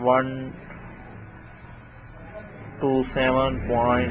127.0,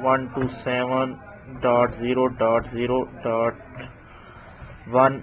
127.0.0.1।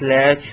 .1/,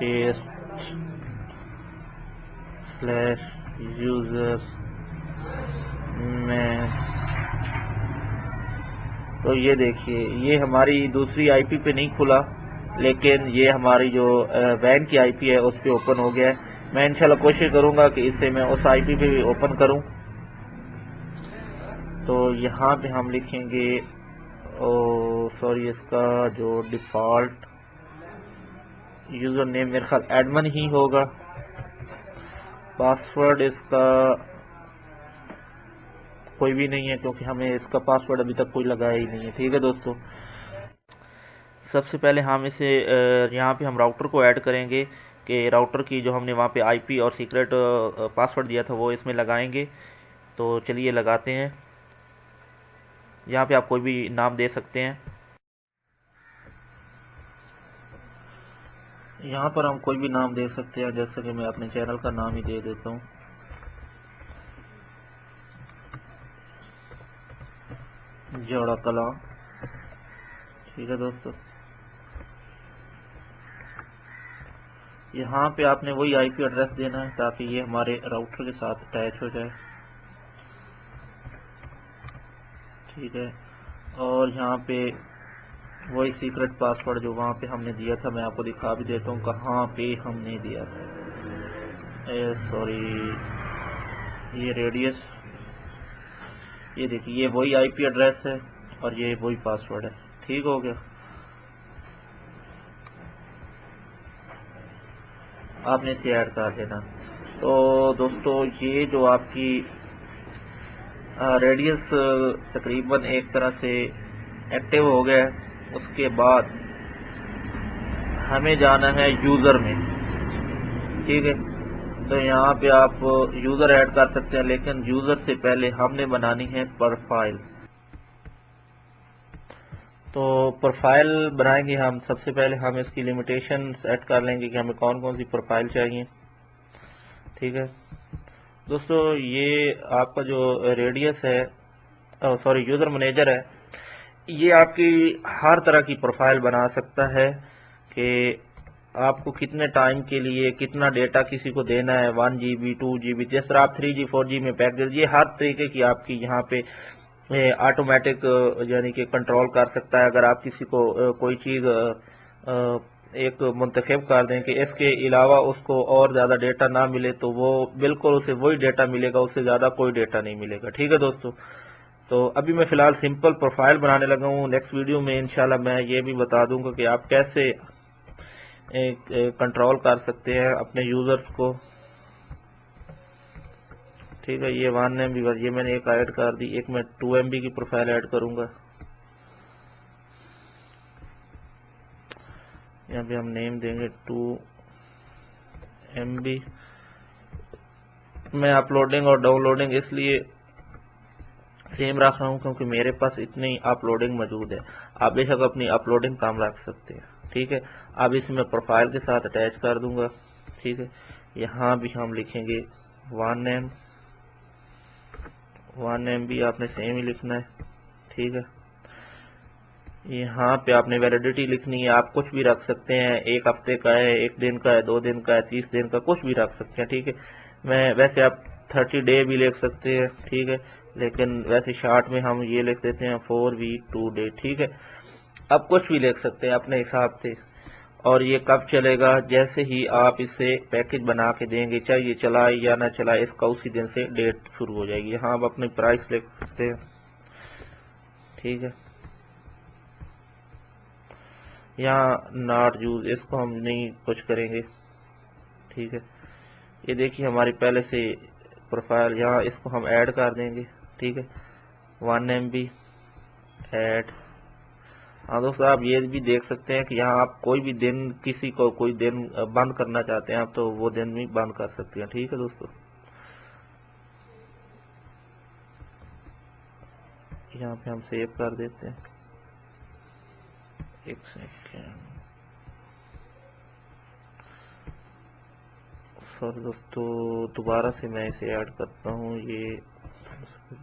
paste slash user میں، تو یہ دیکھیے یہ ہماری دوسری آئی پی پہ نہیں کھلا، لیکن یہ ہماری جو وین کی آئی پی ہے اس پہ اوپن ہو گیا ہے۔ میں انشاءاللہ کوشش کروں گا کہ اس سے میں اس آئی پی پہ بھی اوپن کروں۔ تو یہاں پہ ہم لکھیں گے سوری، اس کا جو ڈیفالٹ یوزر نیم میرے خیال ایڈمن ہی ہوگا، پاسورڈ اس کا کوئی بھی نہیں ہے کیونکہ ہمیں اس کا پاسورڈ ابھی تک کوئی لگایا ہی نہیں ہے۔ ٹھیک ہے دوستو، سب سے پہلے ہم اسے یہاں پہ ہم راؤٹر کو ایڈ کریں گے کہ راؤٹر کی جو ہم نے وہاں پہ آئی پی اور سیکرٹ پاسورڈ دیا تھا وہ اس میں لگائیں گے۔ تو چلیے لگاتے ہیں۔ یہاں پہ آپ کوئی بھی نام دے سکتے ہیں، یہاں پر ہم کوئی بھی نام دے سکتے ہیں، جیسے کہ میں اپنے چینل کا نام ہی دے دیتا ہوں، جوڑا کلام۔ ٹھیک ہے دوستو، یہاں پہ آپ نے وہی آئی پی ایڈریس دینا ہے تاکہ یہ ہمارے راؤٹر کے ساتھ اٹیچ ہو جائے۔ ٹھیک ہے، اور یہاں پہ وہی سیکرٹ پاسورڈ جو وہاں پہ ہم نے دیا تھا میں آپ کو دکھا بھی دیتا ہوں کہاں پہ ہم نے دیا تھا۔ سوری، یہ ریڈیس، یہ دیکھیے یہ وہی آئی پی ایڈریس ہے اور یہ وہی پاسورڈ ہے۔ ٹھیک ہو گیا، آپ نے اسے ایڈ کر دینا۔ تو دوستو یہ جو آپ کی ریڈیس تقریباً ایک طرح سے ایکٹیو ہو گیا ہے، اس کے بعد ہمیں جانا ہے یوزر میں۔ ٹھیک ہے، تو یہاں پہ آپ یوزر ایڈ کر سکتے ہیں، لیکن یوزر سے پہلے ہم نے بنانی ہے پروفائل۔ تو پروفائل بنائیں گے ہم، سب سے پہلے ہم اس کی لمیٹیشن سیٹ کر لیں گے کہ ہمیں کون کون سی پروفائل چاہیے۔ ٹھیک ہے دوستو، یہ آپ کا جو ریڈیس ہے سوری یوزر مینیجر ہے، یہ آپ کی ہر طرح کی پروفائل بنا سکتا ہے کہ آپ کو کتنے ٹائم کے لیے کتنا ڈیٹا کسی کو دینا ہے، 1 GB 2 GB، جس طرح آپ 3G 4G میں پیک دے دیجیے، ہر طریقے کی آپ کی یہاں پہ آٹومیٹک یعنی کہ کنٹرول کر سکتا ہے۔ اگر آپ کسی کو کوئی چیز ایک منتخب کر دیں کہ اس کے علاوہ اس کو اور زیادہ ڈیٹا نہ ملے تو وہ بالکل اسے وہی ڈیٹا ملے گا، اس سے زیادہ کوئی ڈیٹا نہیں ملے گا۔ ٹھیک ہے دوستو، تو ابھی میں فی الحال سمپل پروفائل بنانے لگا ہوں۔ نیکسٹ ویڈیو میں انشاءاللہ میں یہ بھی بتا دوں گا کہ آپ کیسے کنٹرول کر سکتے ہیں اپنے یوزرز کو۔ ٹھیک ہے، یہ 1 MB یہ میں نے ایک ایڈ کر دی، ایک میں 2 MB کی پروفائل ایڈ کروں گا۔ یہاں پہ ہم نیم دیں گے 2 MB۔ میں اپلوڈنگ اور ڈاؤن لوڈنگ اس لیے سیم رکھ رہا ہوں کیونکہ میرے پاس اتنی اپلوڈنگ موجود ہے، آپ بے شک اپنی اپلوڈنگ کام رکھ سکتے ہیں۔ ٹھیک ہے، اب اس میں پروفائل کے ساتھ اٹیچ کر دوں گا۔ ٹھیک ہے، یہاں بھی ہم لکھیں گے 1 MB، آپ نے سیم ہی لکھنا ہے۔ ٹھیک ہے، یہاں پہ آپ نے ویلیڈیٹی لکھنی ہے، آپ کچھ بھی رکھ سکتے ہیں، 1 ہفتے کا ہے، 1 دن کا ہے، 2 دن کا ہے، 30 دن کا، کچھ بھی رکھ سکتے ہیں۔ ٹھیک ہے، میں ویسے آپ 30 ڈے بھی لکھ سکتے ہیں۔ ٹھیک ہے، لیکن ویسے شارٹ میں ہم یہ لکھ دیتے ہیں 4 week 2 day۔ ٹھیک ہے، اب کچھ بھی لکھ سکتے ہیں اپنے حساب سے، اور یہ کب چلے گا؟ جیسے ہی آپ اسے پیکج بنا کے دیں گے، چاہے یہ چلائے یا نہ چلائے، اس کا اسی دن سے ڈیٹ شروع ہو جائے گی۔ یہاں آپ اپنی پرائس لکھ سکتے ہیں۔ ٹھیک ہے، یہاں ناٹ یوز، اس کو ہم نہیں کچھ کریں گے۔ ٹھیک ہے، یہ دیکھیے ہماری پہلے سے پروفائل، یہاں اس کو ہم ایڈ کر دیں گے۔ ٹھیک ہے، 1 MB ایڈ۔ ہاں دوستو، آپ یہ بھی دیکھ سکتے ہیں کہ یہاں آپ کوئی بھی دن، کسی کو کوئی دن بند کرنا چاہتے ہیں آپ تو وہ دن بھی بند کر سکتے ہیں۔ ٹھیک ہے دوستو، یہاں پہ ہم سیو کر دیتے ہیں۔ ایک سیکنڈ، سوری دوستو، دوبارہ سے میں اسے ایڈ کرتا ہوں، یہ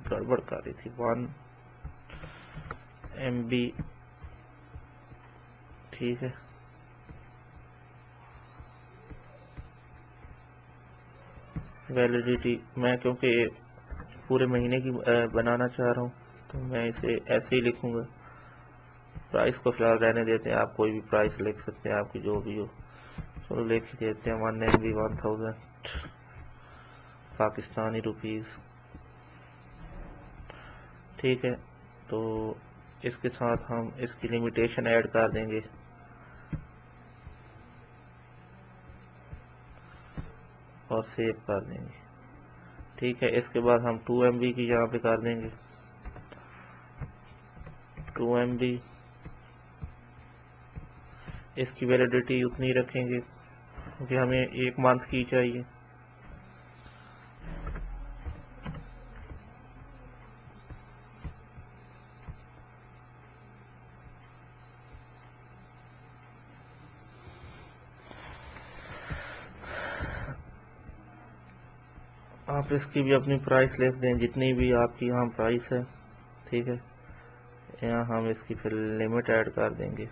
گڑبڑ کر رہی تھی۔ 1 MB۔ ٹھیک ہے، ویلیڈیٹی میں کیونکہ پورے مہینے کی بنانا چاہ رہا ہوں تو میں اسے ایسے ہی لکھوں گا. پرائس کو فی الحال رہنے دیتے ہیں, آپ کوئی بھی پرائس لکھ سکتے ہیں آپ کی جو بھی ہو. چلو لکھ دیتے ہیں 1 MB 1000 پاکستانی روپیز. ٹھیک ہے, تو اس کے ساتھ ہم اس کی لمیٹیشن ایڈ کر دیں گے اور سیو کر دیں گے. ٹھیک ہے, اس کے بعد ہم 2 MB کی یہاں پہ کر دیں گے 2 MB. اس کی ویلیڈیٹی اتنی رکھیں گے کیونکہ ہمیں 1 منتھ کی چاہیے. آپ اس کی بھی اپنی پرائس لکھ دیں جتنی بھی آپ کی یہاں پرائس ہے. ٹھیک ہے, یہاں ہم اس کی پھر لمٹ ایڈ کر دیں گے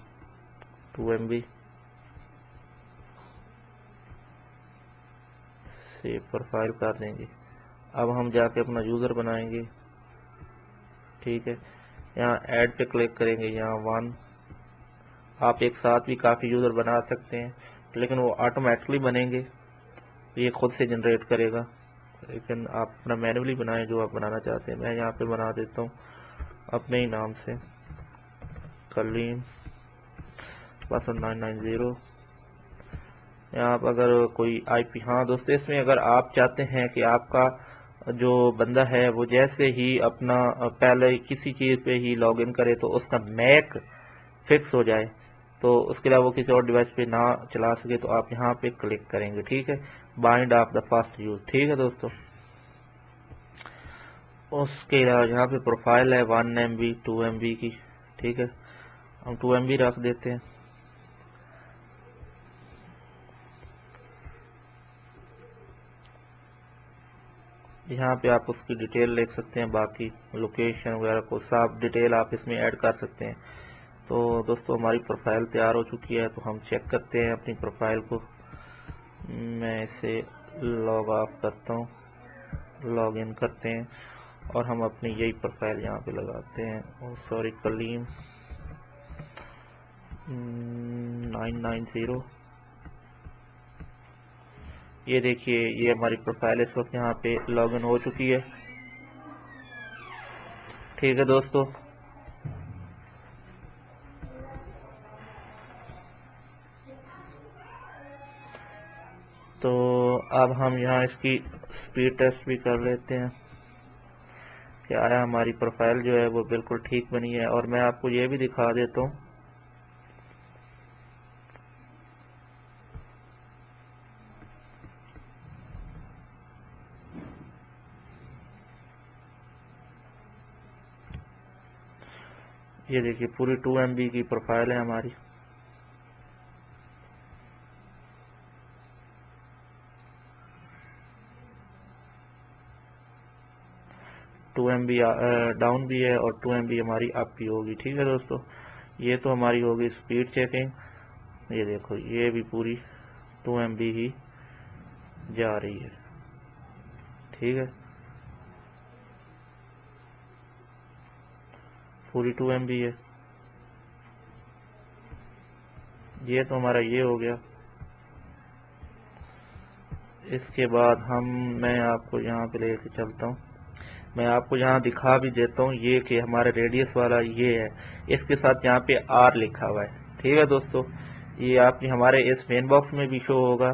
2 MB. سیو پروفائل کر دیں گے. اب ہم جا کے اپنا یوزر بنائیں گے. ٹھیک ہے, یہاں ایڈ پہ کلک کریں گے. یہاں 1 آپ ایک ساتھ بھی کافی یوزر بنا سکتے ہیں لیکن وہ آٹومیٹکلی بنیں گے, یہ خود سے جنریٹ کرے گا. لیکن آپ اپنا مینولی بنائیں جو آپ بنانا چاہتے ہیں. میں یہاں پہ بنا دیتا ہوں اپنے ہی نام سے کلیم 990. یہاں آپ اگر کوئی آئی پی, ہاں دوستو اس میں اگر آپ چاہتے ہیں کہ آپ کا جو بندہ ہے وہ جیسے ہی اپنا پہلے کسی چیز پہ ہی لاگ ان کرے تو اس کا میک فکس ہو جائے, تو اس کے علاوہ وہ کسی اور ڈیوائس پہ نہ چلا سکے, تو آپ یہاں پہ کلک کریں گے. ٹھیک ہے, bind of the fast use. ٹھیک ہے دوستو, اس کے علاوہ یہاں پہ پروفائل ہے 1 MB 2 MB کی. ٹھیک ہے, ہم 2 MB رکھ دیتے ہیں. یہاں پہ آپ اس کی ڈیٹیل لکھ سکتے ہیں, باقی لوکیشن وغیرہ کو سب ڈیٹیل آپ اس میں ایڈ کر سکتے ہیں. تو دوستو ہماری پروفائل تیار ہو چکی ہے, تو ہم چیک کرتے ہیں اپنی پروفائل کو. میں اسے لاگ آف کرتا ہوں, لاگ ان کرتے ہیں اور ہم اپنی یہی پروفائل یہاں پہ لگاتے ہیں. سوری, کلیم 990. یہ دیکھیے یہ ہماری پروفائل اس وقت یہاں پہ لاگ ان ہو چکی ہے. ٹھیک ہے دوستو, تو اب ہم یہاں اس کی سپیڈ ٹیسٹ بھی کر لیتے ہیں کہ آیا ہماری پروفائل جو ہے وہ بالکل ٹھیک بنی ہے. اور میں آپ کو یہ بھی دکھا دیتا ہوں یہ دیکھیے پوری 2 MB کی پروفائل ہے ہماری. ٹو MB ڈاؤن بھی ہے اور 2 MB ہماری اپ بھی ہوگی. ٹھیک ہے دوستو, یہ تو ہماری ہوگی سپیڈ چیکنگ. یہ دیکھو یہ بھی پوری 2 MB ہی جا رہی ہے. ٹھیک ہے, پوری 2 MB ہے. یہ تو ہمارا یہ ہو گیا. اس کے بعد میں آپ کو یہاں پہ لے کے چلتا ہوں, میں آپ کو یہاں دکھا بھی دیتا ہوں یہ کہ ہمارا ریڈیس والا یہ ہے, اس کے ساتھ یہاں پہ R لکھا ہوا ہے. ٹھیک ہے دوستو, یہ آپ کی ہمارے اس مین باکس میں بھی شو ہوگا.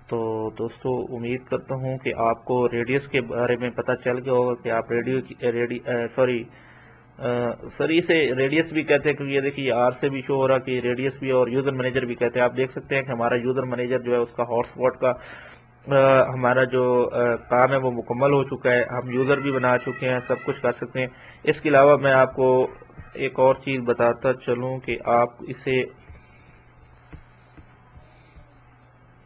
تو دوستو امید کرتا ہوں کہ آپ کو ریڈیس کے بارے میں پتہ چل گیا ہوگا کہ آپ سری سے ریڈیس بھی کہتے ہیں, کیونکہ یہ دیکھیے آر سے بھی شو ہو رہا کہ ریڈیس بھی, اور یوزر مینیجر بھی کہتے ہیں. آپ دیکھ سکتے ہیں کہ ہمارا یوزر مینیجر جو ہے اس کا ہاٹ اسپاٹ کا ہمارا جو کام ہے وہ مکمل ہو چکا ہے. ہم یوزر بھی بنا چکے ہیں, سب کچھ کر سکتے ہیں. اس کے علاوہ میں آپ کو ایک اور چیز بتاتا چلوں کہ آپ اسے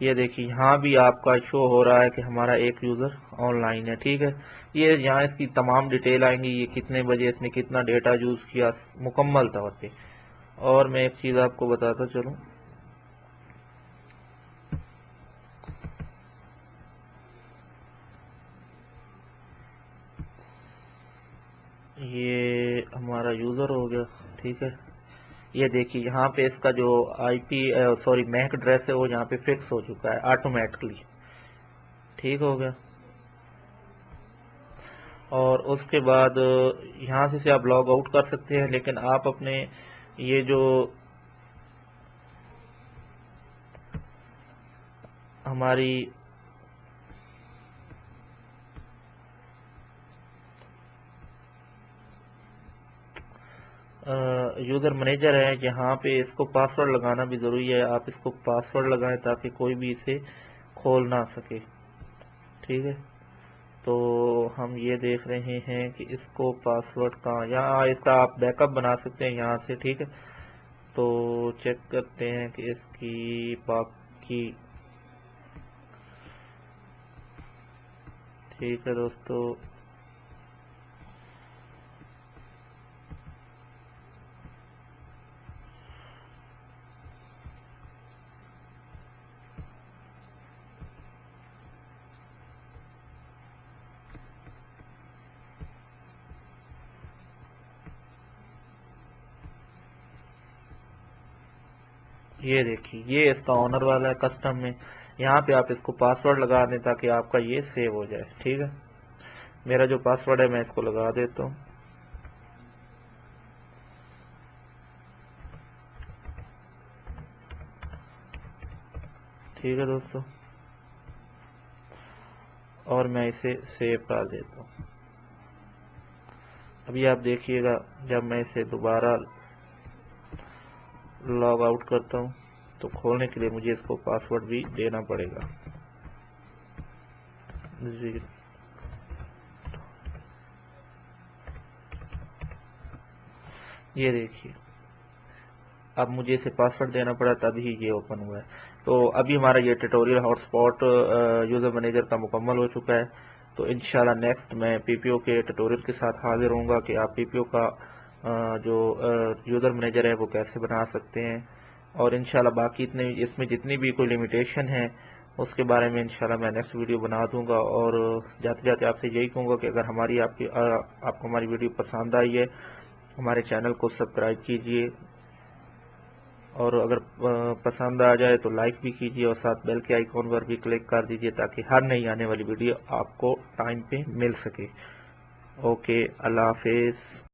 یہ دیکھیے یہاں بھی آپ کا شو ہو رہا ہے کہ ہمارا ایک یوزر آن لائن ہے. ٹھیک ہے, یہ یہاں اس کی تمام ڈیٹیل آئیں گی, یہ کتنے بجے اس نے کتنا ڈیٹا یوز کیا مکمل طور پہ. اور میں ایک چیز آپ کو بتاتا چلوں, ٹھیک ہے، یہ دیکھیے یہاں پہ اس کا جو آئی پی میک ایڈریس ہے وہ یہاں پہ فکس ہو چکا ہے آٹومیٹکلی، ٹھیک ہو گیا۔ اور اس کے بعد یہاں سے آپ لاگ آؤٹ کر سکتے ہیں، لیکن آپ اپنے یہ جو ہماری یوزر مینیجر ہے، یہاں پہ اس کو پاسورڈ لگانا بھی ضروری ہے، آپ اس کو پاسورڈ لگائیں تاکہ کوئی بھی اسے کھول نہ سکے، ٹھیک ہے۔ تو ہم یہ دیکھ رہے ہیں کہ اس کو پاسورڈ کہاں، یہاں اس کا آپ بیک اپ بنا سکتے ہیں یہاں سے، ٹھیک ہے۔ تو چیک کرتے ہیں کہ اس کی باقی، ٹھیک ہے دوستو، یہ دیکھیے یہ اس کا آنر والا ہے کسٹم میں، یہاں پہ آپ اس کو پاسورڈ لگا دیں تاکہ آپ کا یہ سیو ہو جائے، ٹھیک ہے۔ میرا جو پاسورڈ ہے میں اس کو لگا دیتا ہوں، ٹھیک ہے دوستو، اور میں اسے سیو کر دیتا ہوں۔ ابھی آپ دیکھیے گا جب میں اسے دوبارہ لاگ آؤٹ کرتا ہوں تو کھولنے کے لیے مجھے اس کو پاسورڈ بھی دینا پڑے گا، یہ دیکھیے اب مجھے اسے پاسورڈ دینا پڑا تبھی یہ اوپن ہوا ہے۔ تو ابھی ہمارا یہ tutorial hot spot user manager کا مکمل ہو چکا ہے۔ تو انشاءاللہ نیکسٹ میں پی پی او کے ٹیٹوریل کے ساتھ حاضر ہوں گا کہ آپ پی پی او کا جو یوزر مینیجر ہے وہ کیسے بنا سکتے ہیں، اور انشاءاللہ باقی اس میں جتنی بھی کوئی لمیٹیشن ہے اس کے بارے میں انشاءاللہ میں نیکسٹ ویڈیو بنا دوں گا۔ اور جاتے جاتے آپ سے یہی کہوں گا کہ اگر آپ کو ہماری ویڈیو پسند آئی ہے ہمارے چینل کو سبسکرائب کیجئے، اور اگر پسند آ جائے تو لائک بھی کیجئے، اور ساتھ بیل کے آئیکن پر بھی کلک کر دیجئے تاکہ ہر نئی آنے والی ویڈیو آپ کو ٹائم پہ مل سکے۔ اوکے، اللہ حافظ۔